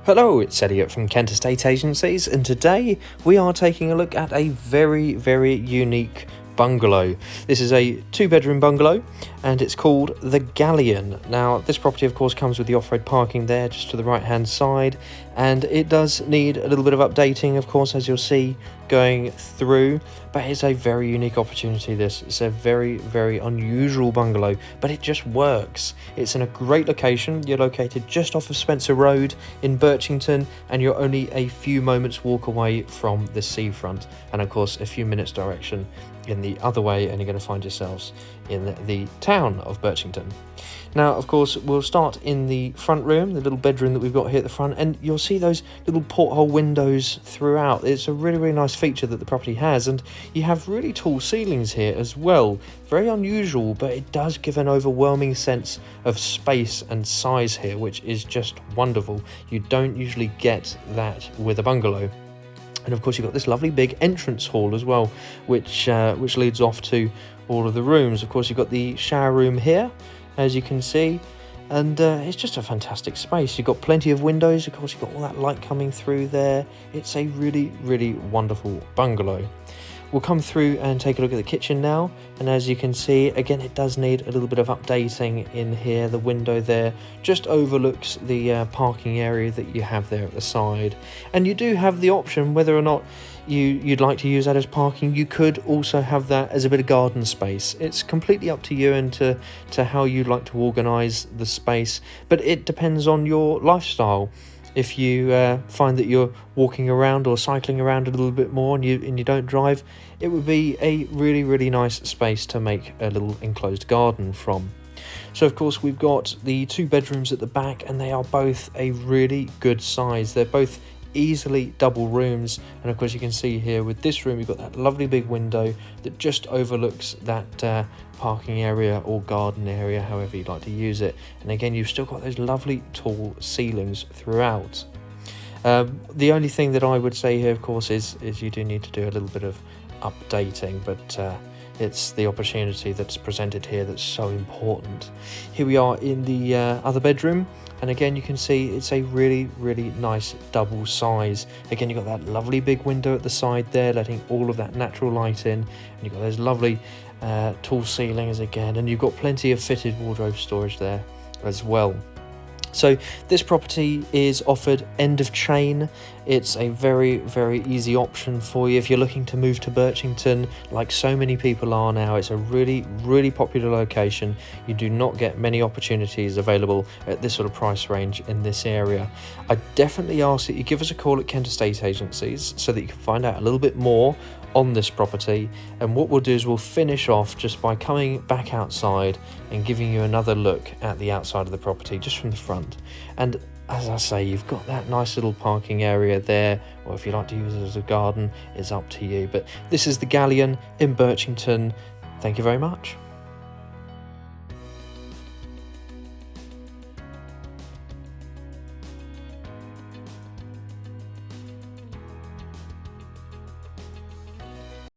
Hello, it's Elliot from Kent Estate Agencies, and today we are taking a look at a very unique bungalow. This is a 2-bedroom bungalow and it's called the Galleon. Now, this property of course comes with the off-road parking there just to the right hand side, and it does need a little bit of updating of course, as you'll see going through, but it's a very unique opportunity. It's a very unusual bungalow, but it just works. It's in a great location. You're located just off of Spencer Road in Birchington, and you're only a few moments walk away from the seafront, and of course a few minutes direction in the other way, and you're going to find yourselves in the town of Birchington. Now, of course, we'll start in the front room, the little bedroom that we've got here at the front, and you'll see those little porthole windows throughout. It's a really nice feature that the property has, and you have really tall ceilings here as well. Very unusual, but it does give an overwhelming sense of space and size here, which is just wonderful. You don't usually get that with a bungalow. And of course you've got this lovely big entrance hall as well, which leads off to all of the rooms. Of course you've got the shower room here, as you can see, and it's just a fantastic space. You've got plenty of windows, of course you've got all that light coming through there. It's a really wonderful bungalow. We'll come through and take a look at the kitchen now, and as you can see, again, it does need a little bit of updating in here. The window there just overlooks the parking area that you have there at the side, and you do have the option whether or not you'd like to use that as parking. You could also have that as a bit of garden space. It's completely up to you and to how you'd like to organise the space, but it depends on your lifestyle. If you find that you're walking around or cycling around a little bit more and you don't drive, it would be a really nice space to make a little enclosed garden from. So of course we've got the 2 bedrooms at the back, and they are both a really good size. They're both easily double rooms, and of course you can see here with this room you've got that lovely big window that just overlooks that parking area or garden area, however you'd like to use it. And again, you've still got those lovely tall ceilings throughout. The only thing that I would say here of course is you do need to do a little bit of updating, but it's the opportunity that's presented here that's so important. Here we are in the other bedroom, and again you can see it's a really nice double size. Again, you've got that lovely big window at the side there letting all of that natural light in, and you've got those lovely tall ceilings again, and you've got plenty of fitted wardrobe storage there as well. So this property is offered end of chain. It's a very easy option for you if you're looking to move to Birchington, like so many people are now. It's a really popular location. You do not get many opportunities available at this sort of price range in this area. I definitely ask that you give us a call at Kent Estate Agencies so that you can find out a little bit more on this property, and what we'll do is we'll finish off just by coming back outside and giving you another look at the outside of the property just from the front. And as I say, you've got that nice little parking area there, or if you like to use it as a garden, it's up to you. But this is the Galleon in Birchington. Thank you very much.